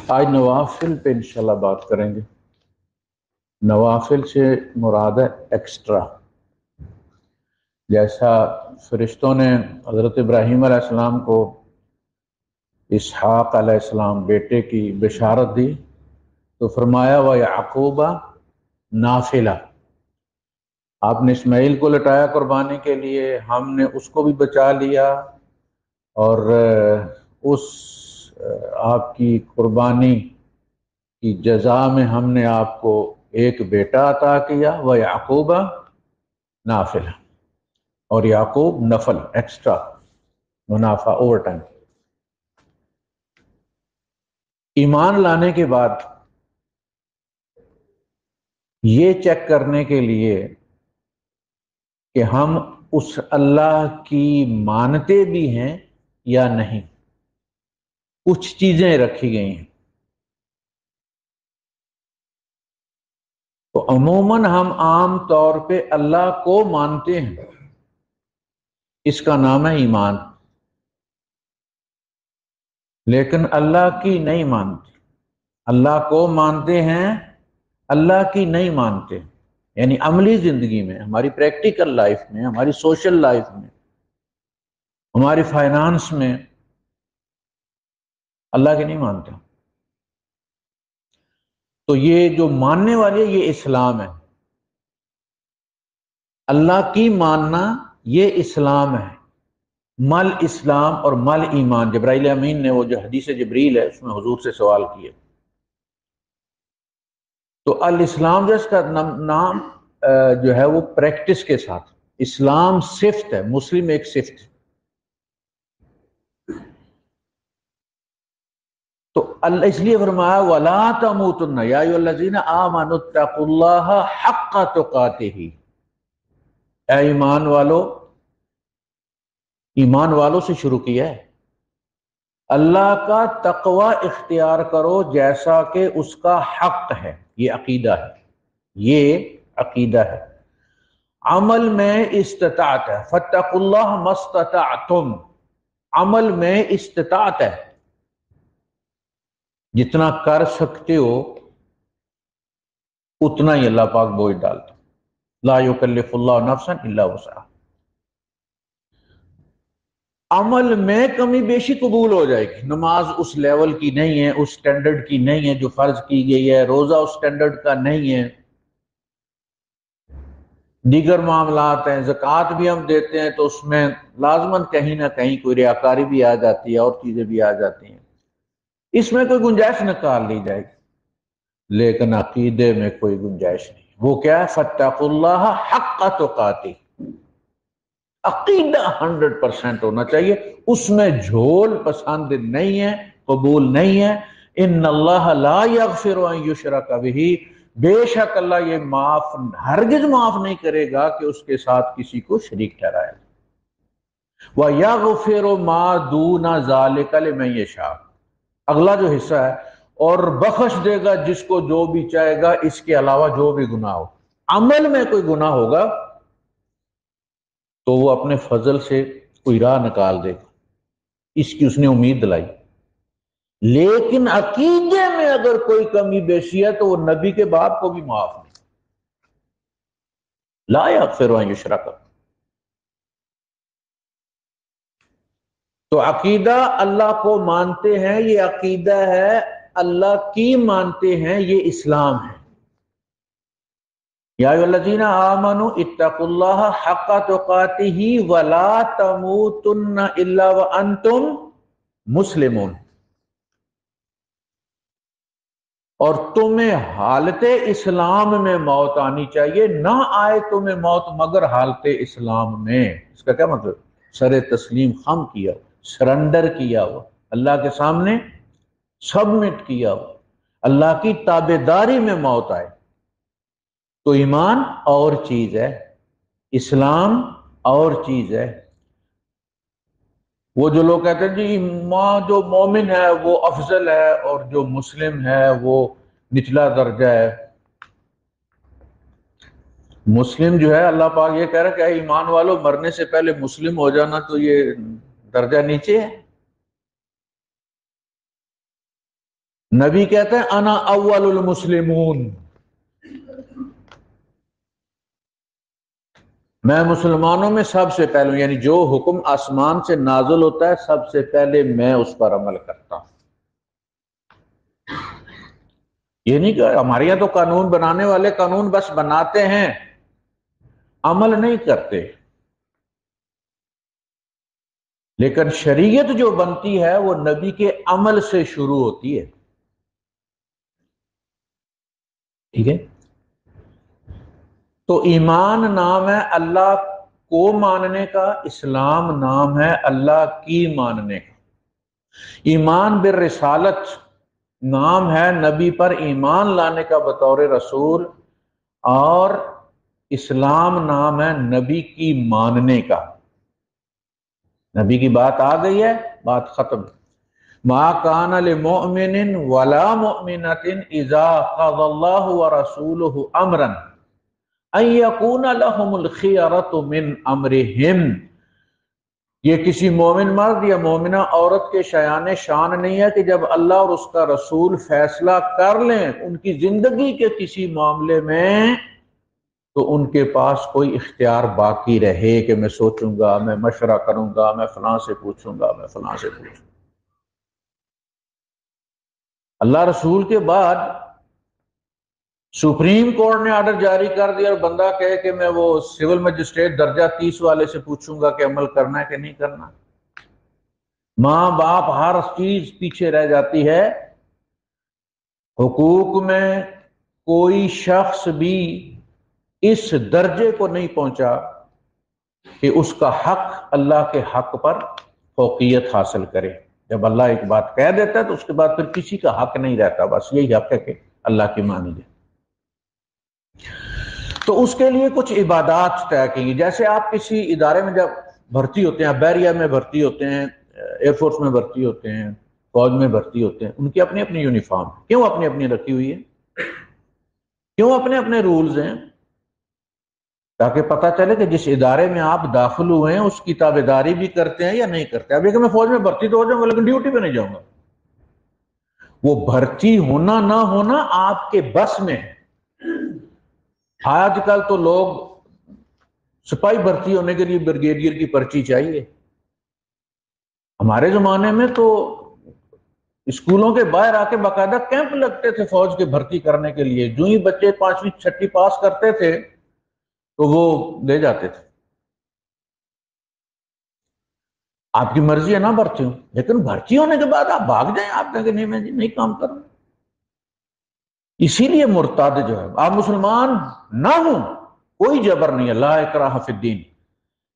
آج نوافل پہ انشاءاللہ بات کریں گے۔ نوافل سے مراد ہے ایکسٹرا، جیسا فرشتوں نے حضرت ابراہیم علیہ السلام کو اسحاق علیہ السلام بیٹے کی بشارت دی تو فرمایا وَيَعْقُوبَ نافلہ، آپ نے اسماعیل کو لٹایا قربانی کے لیے، ہم نے اس کو بھی بچا لیا اور اس آپ کی قربانی کی جزا میں ہم نے آپ کو ایک بیٹا عطا کیا وَيَعْقُوبَ نافلہ، اور یعقوب نفل ایکسٹرا منافع اوور ٹائم۔ ایمان لانے کے بعد یہ چیک کرنے کے لیے کہ ہم اس اللہ کی مانتے بھی ہیں یا نہیں، کچھ چیزیں رکھی گئی ہیں۔ تو عموماً ہم عام طور پہ اللہ کو مانتے ہیں، اس کا نام ہے ایمان، لیکن اللہ کی نہیں مانتے۔ اللہ کو مانتے ہیں، اللہ کی نہیں مانتے، یعنی عملی زندگی میں، ہماری پریکٹیکل لائف میں، ہماری سوشل لائف میں، ہماری فائنانس میں اللہ کے نہیں مانتے۔ تو یہ جو ماننے والے یہ اسلام ہے، اللہ کی ماننا یہ اسلام ہے۔ مل اسلام اور مل ایمان، جبرائیل امین نے وہ جو حدیث جبریل ہے اس میں حضور سے سوال کیا، تو الاسلام جو اس کا نام جو ہے وہ پریکٹس کے ساتھ، اسلام صفت ہے، مسلم ایک صفت ہے۔ تو اللہ اس لیے فرمایا وَلَا تَمُوتُنَّ يَا أَيُّهَا الَّذِينَ آمَنُوا اتَّقُوا اللَّهَ حَقَّ تُقَاتِهِ، اے ایمان والوں سے شروع کیا ہے، اللہ کا تقوی اختیار کرو جیسا کہ اس کا حق ہے۔ یہ عقیدہ ہے، یہ عقیدہ ہے۔ عمل میں استطاعت ہے، فَاتَّقُوا اللَّهَ مَا اسْتَطَعْتُمْ، عمل میں استطاعت ہے، جتنا کر سکتے ہو اتنا ہی اللہ پاک بوجھ ڈالتا، لا یکلف اللہ نفسا الا وسعہا۔ عمل میں کمی بیشی قبول ہو جائے گی، نماز اس لیول کی نہیں ہے، اس سٹینڈرڈ کی نہیں ہے جو فرض کی گئی ہے، روزہ اس سٹینڈرڈ کا نہیں ہے، دیگر معاملات ہیں، زکوٰۃ بھی ہم دیتے ہیں تو اس میں لازماً کہیں نہ کہیں کوئی ریاکاری بھی آ جاتی ہے اور چیزیں بھی آ جاتی ہیں، اس میں کوئی گنجائش نکال لی جائے گی، لیکن عقیدے میں کوئی گنجائش نہیں۔ وہ کیا ہے؟ فَاتَّقُوا اللَّهَ حَقَّ تُقَاتِهِ، عقیدہ 100% ہونا چاہیے، اس میں جھول پسند نہیں ہے، قبول نہیں ہے۔ ان اللہ لا یغفر ان یشرک بہ، بے شک اللہ یہ ہرگز معاف نہیں کرے گا کہ اس کے ساتھ کسی کو شریک ٹھہرائے۔ وَيَغْفِرُ مَا دُونَ ذَلِكَ لِمَن یشاء، اگلا جو حصہ ہے، اور بخش دے گا جس کو جو بھی چاہے گا اس کے علاوہ جو بھی گناہ ہو۔ عمل میں کوئی گناہ ہوگا تو وہ اپنے فضل سے کوئی راہ نکال دے گا، اس کی اس نے امید دلائی، لیکن عقیدے میں اگر کوئی کمی بیشی ہے تو وہ نبی کے باپ کو بھی معاف نہیں، لا یغفر ان یشرک۔ تو عقیدہ اللہ کو مانتے ہیں، یہ عقیدہ ہے، اللہ کی مانتے ہیں، یہ اسلام ہے۔ یا ایھا الذین آمنوا اتقوا اللہ حق تقاتہ ولا تموتن الا وانتم مسلمون، اور تمہیں حالت اسلام میں موت آنی چاہیے، نہ آئے تمہیں موت مگر حالت اسلام میں۔ اس کا کیا مطلب؟ سر تسلیم خم کیا ہو، سرنڈر کیا ہو، اللہ کے سامنے سبمٹ کیا ہو، اللہ کی تابعداری میں موت آئے۔ تو ایمان اور چیز ہے، اسلام اور چیز ہے۔ وہ جو لوگ کہتے ہیں جی جو مومن ہے وہ افضل ہے اور جو مسلم ہے وہ نچلا درجہ ہے، مسلم جو ہے اللہ پاک یہ کہہ رہا ہے کہ اے ایمان والو مرنے سے پہلے مسلم ہو جانا تو یہ درجہ نیچے ہے۔ نبی کہتے ہیں انا اول المسلمون، میں مسلمانوں میں سب سے پہلے، یعنی جو حکم آسمان سے نازل ہوتا ہے سب سے پہلے میں اس پر عمل کرتا ہوں۔ یہ نہیں کہ ہمارے یہاں تو قانون بنانے والے قانون بس بناتے ہیں، عمل نہیں کرتے، لیکن شریعت جو بنتی ہے وہ نبی کے عمل سے شروع ہوتی ہے، ٹھیک ہے؟ تو ایمان نام ہے اللہ کو ماننے کا، اسلام نام ہے اللہ کی ماننے کا، ایمان بالرسالت نام ہے نبی پر ایمان لانے کا بطور رسول، اور اسلام نام ہے نبی کی ماننے کا۔ نبی کی بات آ گئی ہے، بات ختم۔ ما کان لمؤمن ولا مؤمنۃ اذا قضى الله ورسوله امرا ان يكون لهم الخيرۃ من امرهم، یہ کسی مومن مرد یا مومنہ عورت کے شایان شان نہیں ہے کہ جب اللہ اور اس کا رسول فیصلہ کر لیں ان کی زندگی کے کسی معاملے میں تو ان کے پاس کوئی اختیار باقی رہے کہ میں سوچوں گا، میں مشورہ کروں گا، میں فلاں سے پوچھوں گا، میں فلاں سے پوچھوں گا۔ اللہ رسول کے بعد سپریم کورٹ نے آرڈر جاری کر دیا اور بندہ کہے کہ میں وہ سول مجسٹریٹ درجہ 30 والے سے پوچھوں گا کہ عمل کرنا ہے کہ نہیں کرنا، ماں باپ ہر چیز پیچھے رہ جاتی ہے۔ حقوق میں کوئی شخص بھی اس درجے کو نہیں پہنچا کہ اس کا حق اللہ کے حق پر فوقیت حاصل کرے۔ جب اللہ ایک بات کہہ دیتا ہے تو اس کے بعد پھر کسی کا حق نہیں رہتا، بس یہی حق ہے کہ اللہ کی مانی جائے۔ تو اس کے لیے کچھ عبادات طے کی، جیسے آپ کسی ادارے میں جب بھرتی ہوتے ہیں، بحریہ میں بھرتی ہوتے ہیں، ایئر فورس میں بھرتی ہوتے ہیں، فوج میں بھرتی ہوتے ہیں، ان کی اپنی اپنی یونیفارم، کیوں اپنی اپنی رکھی ہوئی ہے؟ کیوں اپنے اپنے رولز ہیں؟ تاکہ پتہ چلے کہ جس ادارے میں آپ داخل ہوئے ہیں اس کی تابعداری بھی کرتے ہیں یا نہیں کرتے۔ اب یہ کہ میں فوج میں بھرتی تو ہو جاؤں گا لیکن ڈیوٹی پہ نہیں جاؤں گا، وہ بھرتی ہونا نہ ہونا آپ کے بس میں ہے۔ آج کل تو لوگ سپاہی بھرتی ہونے کے لیے بریگیڈیئر کی پرچی چاہیے، ہمارے زمانے میں تو اسکولوں کے باہر آ کے باقاعدہ کیمپ لگتے تھے فوج کے بھرتی کرنے کے لیے، جو ہی بچے 5ویں 6ٹھی پاس کرتے تھے تو وہ لے جاتے تھے۔ آپ کی مرضی ہے نہ بھرتی ہوں، لیکن بھرتی ہونے کے بعد آپ بھاگ جائیں، آپ کہیں کہ نہیں میں نہیں کام کروں۔ اسی لیے مرتد جو ہے، آپ مسلمان نہ ہوں کوئی جبر نہیں ہے، لا اکراہ فی الدین،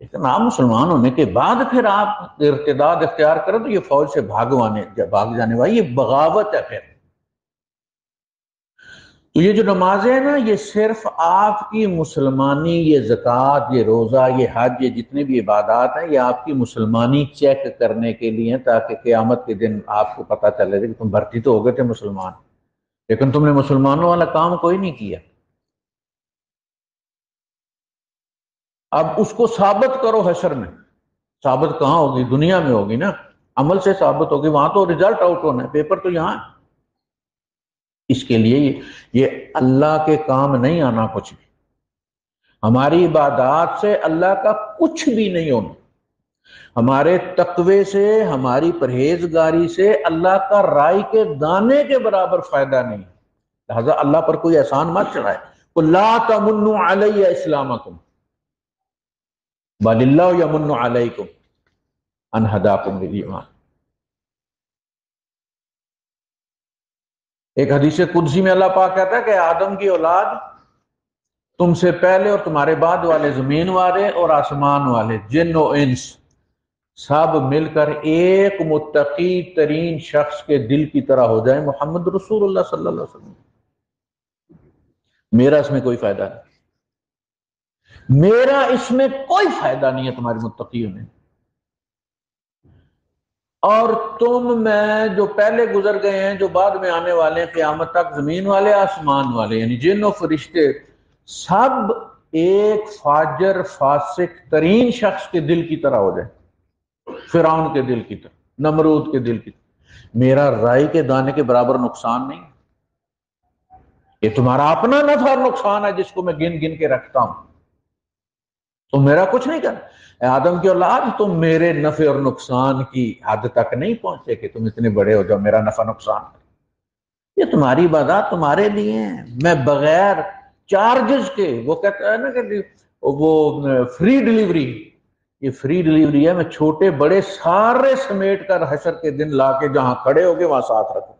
لیکن آپ مسلمان ہونے کے بعد پھر آپ ارتداد اختیار کریں تو یہ فوج سے بھاگ جانے والی یہ بغاوت ہے۔ پھر تو یہ جو نمازیں ہیں نا، یہ صرف آپ کی مسلمانی، یہ زکوٰۃ، یہ روزہ، یہ حج، یہ جتنے بھی عبادات ہیں یہ آپ کی مسلمانی چیک کرنے کے لیے ہیں، تاکہ قیامت کے دن آپ کو پتہ چلے کہ تم بھرتی تو ہو گئے تھے مسلمان لیکن تم نے مسلمانوں والا کام کوئی نہیں کیا۔ اب اس کو ثابت کرو حشر میں، ثابت کہاں ہوگی؟ دنیا میں ہوگی نا، عمل سے ثابت ہوگی، وہاں تو رزلٹ آؤٹ ہونا ہے، پیپر تو یہاں ہے۔ اس کے لیے یہ اللہ کے کام نہیں آنا کچھ بھی، ہماری عبادات سے اللہ کا کچھ بھی نہیں ہونا، ہمارے تقوی سے، ہماری پرہیزگاری سے اللہ کا رائی کے دانے کے برابر فائدہ نہیں، لہذا اللہ پر کوئی احسان مت چڑھائے۔ قُل لَا تَمُنُّوا عَلَيَّ إِسْلَامَكُمْ بَلِ اللَّهُ يَمُنُّ عَلَيْكُمْ أَنْ هَدَاكُمْ لِلْإِيمَانِ۔ ایک حدیث قدسی میں اللہ پاک کہتا ہے کہ آدم کی اولاد تم سے پہلے اور تمہارے بعد والے، زمین والے اور آسمان والے، جن و انس، سب مل کر ایک متقی ترین شخص کے دل کی طرح ہو جائیں، محمد رسول اللہ صلی اللہ علیہ وسلم۔ میرا اس میں کوئی فائدہ نہیں، میرا اس میں کوئی فائدہ نہیں ہے تمہارے متقیوں میں، اور تم میں جو پہلے گزر گئے ہیں، جو بعد میں آنے والے ہیں قیامت تک، زمین والے آسمان والے، یعنی جن و فرشتے، سب ایک فاجر فاسق ترین شخص کے دل کی طرح ہو جائے، فرعون کے دل کی طرح، نمرود کے دل کی طرح۔ میرا رائی کے دانے کے برابر نقصان نہیں، یہ تمہارا اپنا نفع اور نقصان ہے جس کو میں گن گن کے رکھتا ہوں، تو میرا کچھ نہیں کرنا۔ اے آدم کی اولاد، تم میرے نفع اور نقصان کی حد تک نہیں پہنچے کہ تم اتنے بڑے ہو جاؤ میرا نفع نقصان، یہ تمہاری عبادات تمہارے لیے ہیں، میں بغیر چارجز کے، وہ کہتا ہے نا کہ وہ فری ڈیلیوری، یہ فری ڈیلیوری ہے، میں چھوٹے بڑے سارے سمیٹ کر حشر کے دن لا کے جہاں کھڑے ہوگے وہاں ساتھ رکھو۔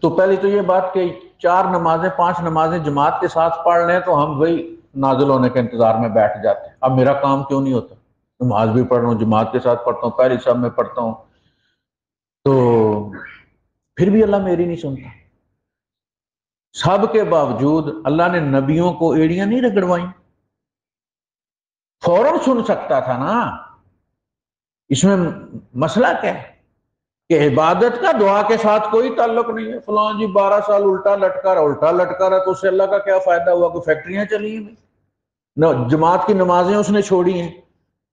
تو پہلی تو یہ بات کہ 4 نمازیں 5 نمازیں جماعت کے ساتھ پڑھ لیں تو ہم وہی نازل ہونے کے انتظار میں بیٹھ جاتے ہیں، اب میرا کام کیوں نہیں ہوتا؟ نماز بھی پڑھ رہا ہوں، جماعت کے ساتھ پڑھتا ہوں، پہلی صف میں پڑھتا ہوں، تو پھر بھی اللہ میری نہیں سنتا۔ سب کے باوجود اللہ نے نبیوں کو ایڑیاں نہیں رگڑوائیں، فوراً سن سکتا تھا نا۔ اس میں مسئلہ کیا ہے کہ عبادت کا دعا کے ساتھ کوئی تعلق نہیں ہے۔ فلاں جی 12 سال الٹا لٹکا رہا تو اس سے اللہ کا کیا فائدہ ہوا؟ کوئی فیکٹریاں چلی ہیں؟ جماعت کی نمازیں اس نے چھوڑی ہیں،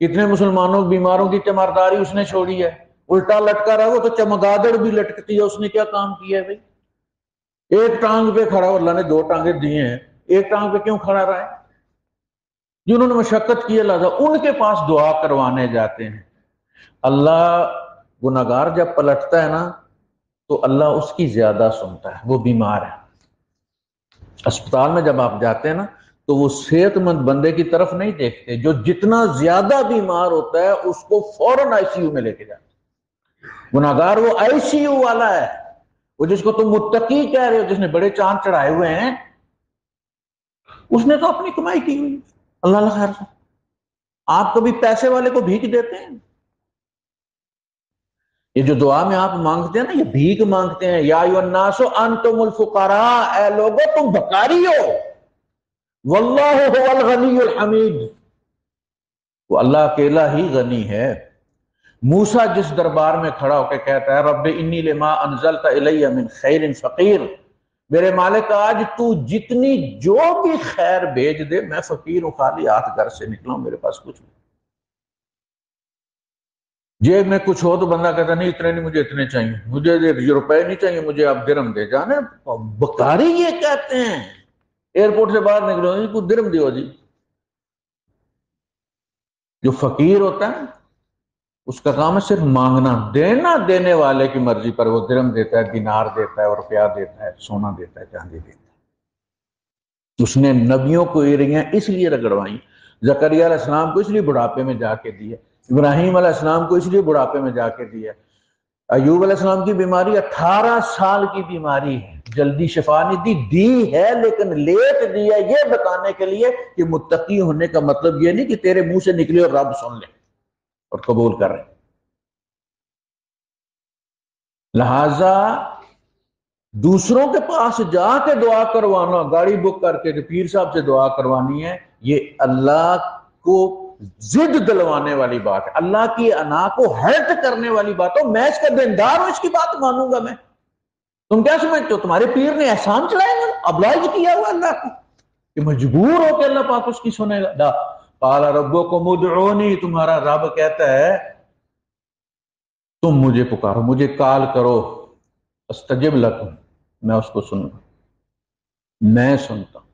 کتنے مسلمانوں بیماروں کی تیمارداری اس نے چھوڑی ہے، الٹا لٹکا رہا، وہ تو چمگادڑ بھی لٹکتی ہے، اس نے کیا کام کیا ہے بھائی؟ ایک ٹانگ پہ کھڑا، اللہ نے 2 ٹانگیں دی ہیں، ایک ٹانگ پہ کیوں کھڑا رہا ہے؟ جنہوں نے مشقت کی ہے لہذا ان کے پاس دعا کروانے جاتے ہیں۔ اللہ گناہگار جب پلٹتا ہے نا تو اللہ اس کی زیادہ سنتا ہے، وہ بیمار ہے۔ اسپتال میں جب آپ جاتے ہیں نا تو وہ صحت مند بندے کی طرف نہیں دیکھتے، جو جتنا زیادہ بیمار ہوتا ہے اس کو فوراً آئی سی یو میں لے کے جاتے ہیں۔ گناہگار وہ آئی سی یو والا ہے، وہ جس کو تم متقی کہہ رہے ہو، جس نے بڑے چاند چڑھائے ہوئے ہیں، اس نے تو اپنی کمائی کی ہوئی، اللہ خیر سے۔ آپ کبھی پیسے والے کو بھیک دیتے ہیں؟ یہ جو دعا میں آپ مانگتے ہیں نا، یہ بھیک مانگتے ہیں، یا ایھا الناس انتم الفقراء، اے لوگوں تم بھکاری ہو، واللہ هو الغنی الحمید، وہ اللہ اکیلا ہی غنی ہے۔ موسیٰ جس دربار میں کھڑا ہو کے کہتا ہے رب انی لما انزلت الی من خیر فقیر، میرے مالک آج تو جتنی جو بھی خیر بھیج دے میں فقیر ہوں، خالی ہاتھ گھر سے نکلا ہوں، میرے پاس کچھ نہیں، جیب میں کچھ ہو تو بندہ کہتا نہیں اتنے نہیں، مجھے اتنے چاہیے، مجھے روپے نہیں چاہیے، مجھے آپ درم دے جانے۔ بکاری یہ کہتے ہیں، ایئرپورٹ سے باہر نکلو جی کچھ درم دیو جی۔ جو فقیر ہوتا ہے اس کا کام ہے صرف مانگنا، دینا دینے والے کی مرضی پر، وہ درم دیتا ہے، دینار دیتا ہے، اور روپیہ دیتا ہے، سونا دیتا ہے، چاندی دیتا ہے۔ اس نے نبیوں کو ایڑیاں اس لیے رگڑوائیں، زکریا علیہ السلام کو اس لیے بڑھاپے میں جا کے دی ہے، ابراہیم علیہ السلام کو اس لیے بڑھاپے میں جا کے دی ہے، ایوب علیہ السلام کی بیماری 18 سال کی بیماری ہے، جلدی شفا نہیں دی ہے لیکن لیٹ دی ہے، یہ بتانے کے لیے کہ متقی ہونے کا مطلب یہ نہیں کہ تیرے منہ سے نکلے اور رب سن لے اور قبول کر رہے۔ لہذا دوسروں کے پاس جا کے دعا کروانا، گاڑی بک کر کے کہ پیر صاحب سے دعا کروانی ہے، یہ اللہ کو ضد دلوانے والی بات ہے، اللہ کی انا کو ہرٹ کرنے والی بات ہے۔ میں اس کا دیندار ہوں، اس کی بات مانوں گا میں؟ تم کیا سمجھتے ہو تمہارے پیر نے احسان چلائے گا، ابلائج کیا ہوا اللہ کو کہ مجبور ہو کہ اللہ پاک اس کی سنے گا؟ لا، قال ربکم ادعونی، تمہارا رب کہتا ہے تم مجھے پکارو، مجھے کال کرو، استجب لکم، میں اس کو سنوں گا، میں سنتا ہوں۔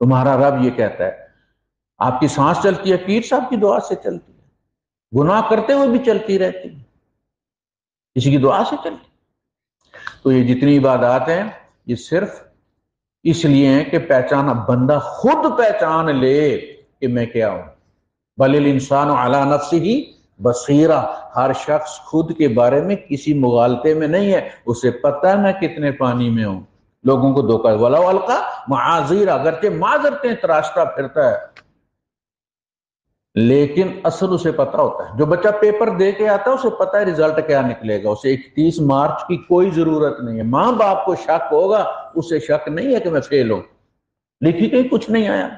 تمہارا رب یہ کہتا ہے۔ آپ کی سانس چلتی ہے پیر صاحب کی دعا سے چلتی ہے، گناہ کرتے ہوئے بھی چلتی رہتی ہے، کسی کی دعا سے چلتی۔ تو یہ جتنی عبادات ہیں یہ صرف اس لیے ہیں کہ پہچانا، بندہ خود پہچان لے کہ میں کیا ہوں۔ بل الانسان علی نفسہ بصیرہ، ہر شخص خود کے بارے میں کسی مغالطے میں نہیں ہے، اسے پتہ ہے میں کتنے پانی میں ہوں، لوگوں کو دھوکہ وَلَوْ أَلْقَى مَعَاذِيرَ، اگرچہ معذرتیں تراشتا پھرتا ہے لیکن اصل اسے پتہ ہوتا ہے۔ جو بچہ پیپر دے کے آتا ہے اسے پتہ ہے رزلٹ کیا نکلے گا، اسے 31 مارچ کی کوئی ضرورت نہیں ہے۔ ماں باپ کو شک ہوگا، اسے شک نہیں ہے کہ میں فیل ہوں، لکھی کہیں کچھ نہیں آیا۔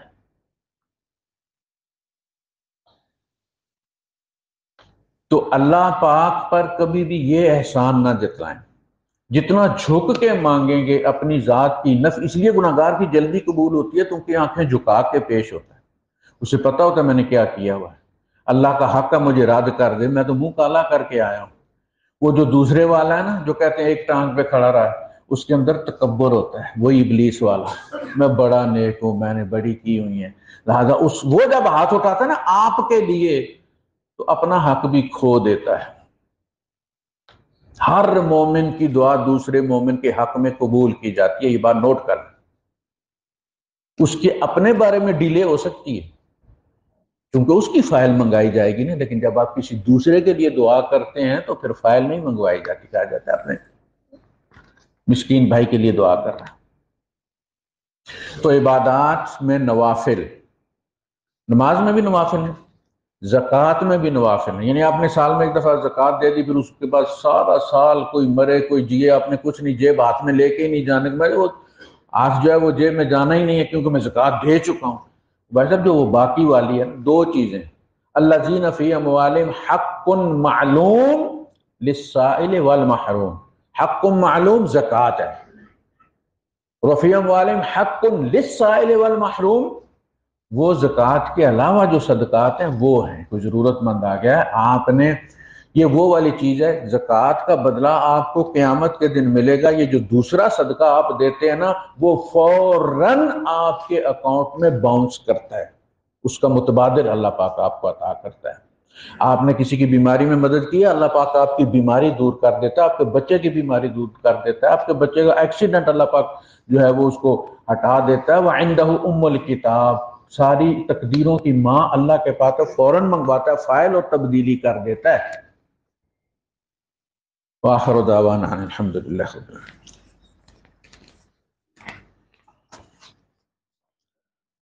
تو اللہ پاک پر کبھی بھی یہ احسان نہ جتلائیں، جتنا جھک کے مانگیں گے اپنی ذات کی نفع، اس لیے گناہگار کی جلدی قبول ہوتی ہے کیونکہ آنکھیں جھکا کے پیش ہوتا ہے، اسے پتہ ہوتا ہے میں نے کیا کیا ہوا ہے۔ اللہ کا حق ہے مجھے رد کر دے، میں تو منہ کالا کر کے آیا ہوں۔ وہ جو دوسرے والا ہے نا، جو کہتے ہیں ایک ٹانگ پہ کھڑا رہا ہے، اس کے اندر تکبر ہوتا ہے، وہی ابلیس والا، میں بڑا نیک ہوں، میں نے بڑی کی ہوئی ہیں، لہذا وہ جب ہاتھ اٹھاتا ہے نا آپ کے لیے تو اپنا حق بھی کھو دیتا ہے۔ ہر مومن کی دعا دوسرے مومن کے حق میں قبول کی جاتی ہے، یہ بات نوٹ کر لیں۔ اس کے اپنے بارے میں ڈیلے ہو سکتی ہے کیونکہ اس کی فائل منگائی جائے گی نا، لیکن جب آپ کسی دوسرے کے لیے دعا کرتے ہیں تو پھر فائل نہیں منگوائی جاتی، کہا جاتا ہے اپنے مسکین بھائی کے لیے دعا کر رہا ہے۔ تو عبادات میں نوافل، نماز میں بھی نوافل ہیں، زکوٰۃ میں بھی نوافل ہیں، یعنی آپ نے سال میں ایک دفعہ زکوٰۃ دے دی، پھر اس کے بعد سارا سال کوئی مرے کوئی جیے آپ نے کچھ نہیں، جیب ہاتھ میں لے کے ہی نہیں جانے، میں وہ آج جو ہے وہ جیب میں جانا ہی نہیں ہے کیونکہ میں زکوٰۃ دے چکا ہوں۔ بھائی صاحب جو وہ باقی والی ہے، دو چیزیں، الذین فی اموالہم حق معلوم للسائل والمحروم، حق معلوم زکوٰۃ ہے، وفی اموالہم حق للسائل والمحروم، وہ زکوٰۃ کے علاوہ جو صدقات ہیں وہ ہیں، کوئی ضرورت مند آ گیا ہے آپ نے، یہ وہ والی چیز ہے، زکوٰۃ کا بدلہ آپ کو قیامت کے دن ملے گا، یہ جو دوسرا صدقہ آپ دیتے ہیں نا وہ فوراً آپ کے اکاؤنٹ میں باؤنس کرتا ہے، اس کا متبادل اللہ پاک آپ کو عطا کرتا ہے۔ آپ نے کسی کی بیماری میں مدد کی، اللہ پاک آپ کی بیماری دور کر دیتا ہے، آپ کے بچے کی بیماری دور کر دیتا ہے، آپ کے بچے کا ایکسیڈنٹ اللہ پاک جو ہے وہ اس کو ہٹا دیتا ہے۔ وَعِنْدَهُ أُمُّ الْكِتَابِ، ساری تقدیروں کی ماں اللہ کے پاس فوراً منگواتا ہے، فائل اور تبدیلی کر دیتا ہے۔ وآخر دعوانا الحمدللہ۔